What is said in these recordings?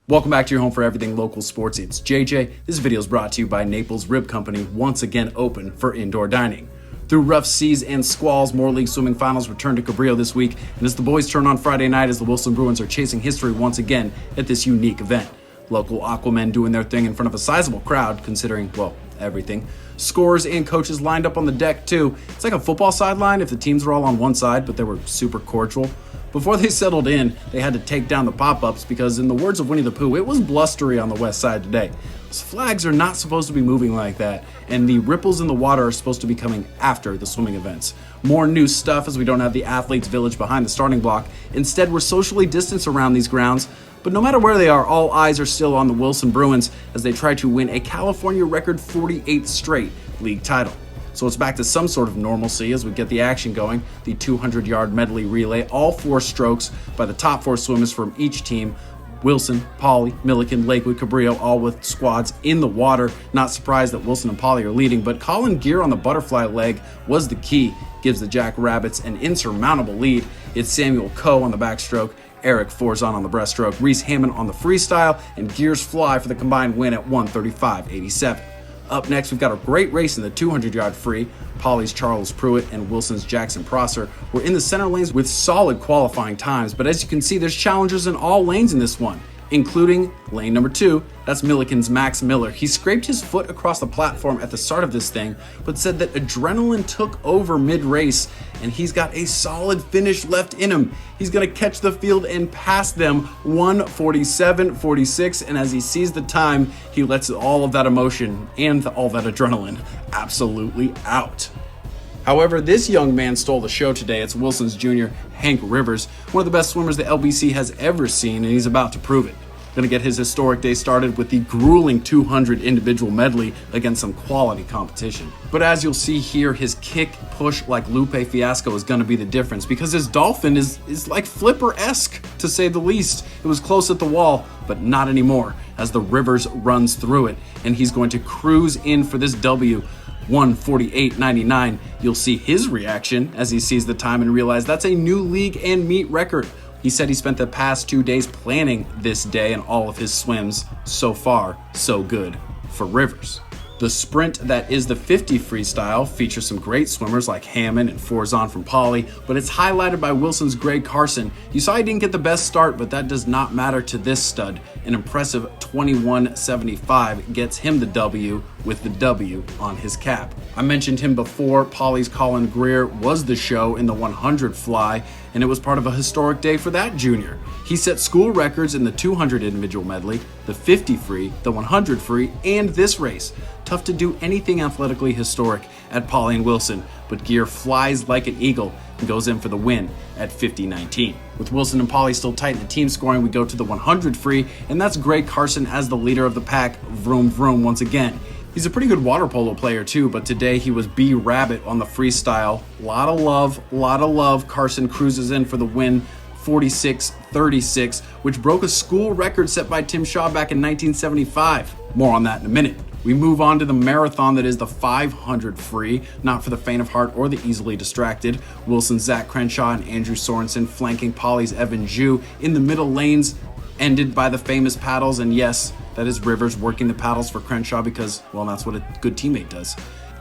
Welcome back to your home for everything local sports. It's JJ. This video is brought to you by Naples Rib Company, once again open for indoor dining. Through rough seas and squalls, more league swimming finals return to Cabrillo this week, and it's the boys' turn on Friday night as the Wilson Bruins are chasing history once again at this unique event. Local Aquamen doing their thing in front of a sizable crowd, considering, well, everything. Scorers and coaches lined up on the deck too. It's like a football sideline if the teams were all on one side, but they were super cordial. Before they settled in, they had to take down the pop-ups because, in the words of Winnie the Pooh, it was blustery on the west side today. Those flags are not supposed to be moving like that, and the ripples in the water are supposed to be coming after the swimming events. More new stuff as we don't have the athletes' village behind the starting block. Instead, we're socially distanced around these grounds. But no matter where they are, all eyes are still on the Wilson Bruins as they try to win a California record 48th straight league title. So it's back to some sort of normalcy as we get the action going. The 200-yard medley relay, all four strokes by the top four swimmers from each team. Wilson, Poly, Milliken, Lakewood, Cabrillo, all with squads in the water. Not surprised that Wilson and Poly are leading, but Colin Gear on the butterfly leg was the key. Gives the Jackrabbits an insurmountable lead. It's Samuel Coe on the backstroke, Eric Forzan on the breaststroke, Reese Hammond on the freestyle, and Gears fly for the combined win at 1:35.87. Up next, we've got a great race in the 200-yard free. Poly's Charles Pruitt and Wilson's Jackson Prosser were in the center lanes with solid qualifying times, but as you can see, there's challengers in all lanes in this one, including lane number 2. That's Milliken's Max Miller. He scraped his foot across the platform at the start of this thing, but said that adrenaline took over mid-race, and he's got a solid finish left in him. He's gonna catch the field and pass them 1:47.46, and as he sees the time, he lets all of that emotion and all that adrenaline absolutely out. However, this young man stole the show today. It's Wilson's junior, Hank Rivers, one of the best swimmers the LBC has ever seen, and he's about to prove it. Gonna get his historic day started with the grueling 200 individual medley against some quality competition. But as you'll see here, his kick push like Lupe Fiasco is gonna be the difference because his dolphin is like Flipper-esque, to say the least. It was close at the wall, but not anymore as the Rivers runs through it, and he's going to cruise in for this W. 1:48.99. You'll see his reaction as he sees the time and realize that's a new league and meet record. He said he spent the past 2 days planning this day and all of his swims. So far, so good for Rivers. The sprint that is the 50 freestyle features some great swimmers like Hammond and Forzan from Poly, but it's highlighted by Wilson's Greg Carson. You saw he didn't get the best start, but that does not matter to this stud. An impressive 21.75 gets him the W with the W on his cap. I mentioned him before. Poly's Colin Greer was the show in the 100 fly, and it was part of a historic day for that junior. He set school records in the 200 individual medley, the 50 free, the 100 free, and this race. Tough to do anything athletically historic at Poly and Wilson, but Gear flies like an eagle and goes in for the win at 50.19. With Wilson and Poly still tight in the team scoring, we go to the 100 free, and that's Greg Carson as the leader of the pack. Vroom vroom once again. He's a pretty good water polo player too, but today he was B Rabbit on the freestyle. Lot of love. Carson cruises in for the win, 46.36, which broke a school record set by Tim Shaw back in 1975. More on that in a minute. We move on to the marathon that is the 500 free, not for the faint of heart or the easily distracted. Wilson's Zach Crenshaw and Andrew Sorensen flanking Poly's Evan Zhu in the middle lanes, ended by the famous paddles, and yes, that is Rivers working the paddles for Crenshaw because, well, that's what a good teammate does.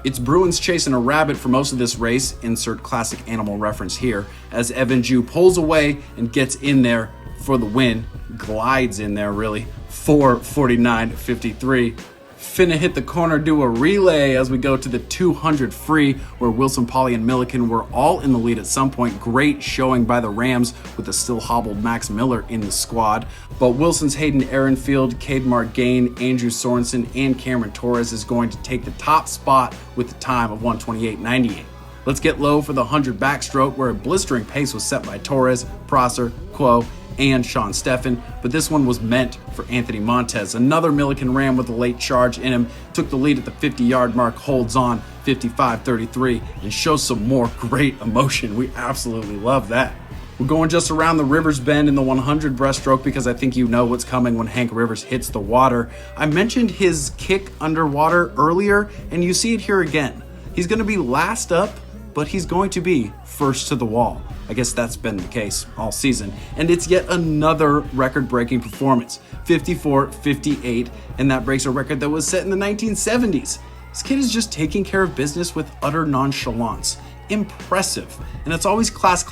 It's Bruins chasing a rabbit for most of this race, insert classic animal reference here, as Evan Zhu pulls away and gets in there for the win, glides in there really, 4:49.53. Finna hit the corner, do a relay as we go to the 200 free, where Wilson, Poly, and Milliken were all in the lead at some point. Great showing by the Rams with the still hobbled Max Miller in the squad. But Wilson's Hayden Ehrenfield, Cade Margain, Andrew Sorensen, and Cameron Torres is going to take the top spot with the time of 1:28.98. Let's get low for the 100 backstroke, where a blistering pace was set by Torres, Prosser, Quo, and Sean Steffen, but this one was meant for Anthony Montez. Another Milliken Ram with a late charge in him, took the lead at the 50-yard mark, holds on 55.33, and shows some more great emotion. We absolutely love that. We're going just around the Rivers Bend in the 100 breaststroke because I think you know what's coming when Hank Rivers hits the water. I mentioned his kick underwater earlier, and you see it here again. He's going to be last up, but he's going to be first to the wall. I guess that's been the case all season. And it's yet another record-breaking performance, 54-58, and that breaks a record that was set in the 1970s. This kid is just taking care of business with utter nonchalance. Impressive. And it's always class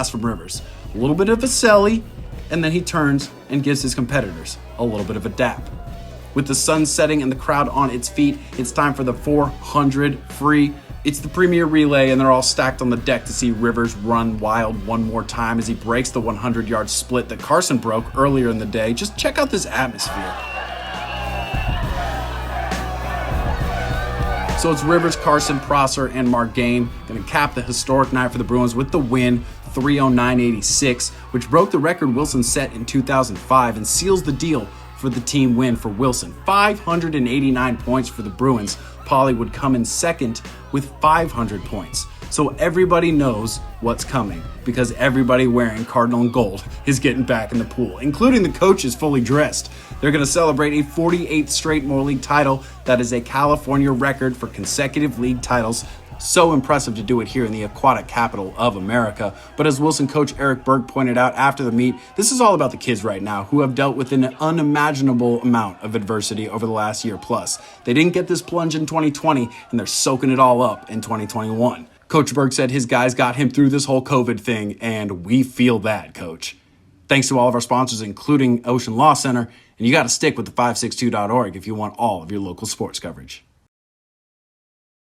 from Rivers. A little bit of a celly, and then he turns and gives his competitors a little bit of a dap. With the sun setting and the crowd on its feet, it's time for the 400 free. It's the premier relay, and they're all stacked on the deck to see Rivers run wild one more time as he breaks the 100-yard split that Carson broke earlier in the day. Just check out this atmosphere. So it's Rivers, Carson, Prosser, and Margane going to cap the historic night for the Bruins with the win, 309-86, which broke the record Wilson set in 2005 and seals the deal for the team win for Wilson. 589 points for the Bruins. Paulie would come in second with 500 points. So everybody knows what's coming because everybody wearing Cardinal and gold is getting back in the pool, including the coaches fully dressed. They're going to celebrate a 48th straight Moore League title. That is a California record for consecutive league titles. So impressive to do it here in the aquatic capital of America. But as Wilson coach Eric Berg pointed out after the meet, this is all about the kids right now who have dealt with an unimaginable amount of adversity over the last year plus. They didn't get this plunge in 2020, and they're soaking it all up in 2021. Coach Berg said his guys got him through this whole COVID thing, and we feel that, Coach. Thanks to all of our sponsors, including Ocean Law Center, and you got to stick with the 562.org if you want all of your local sports coverage.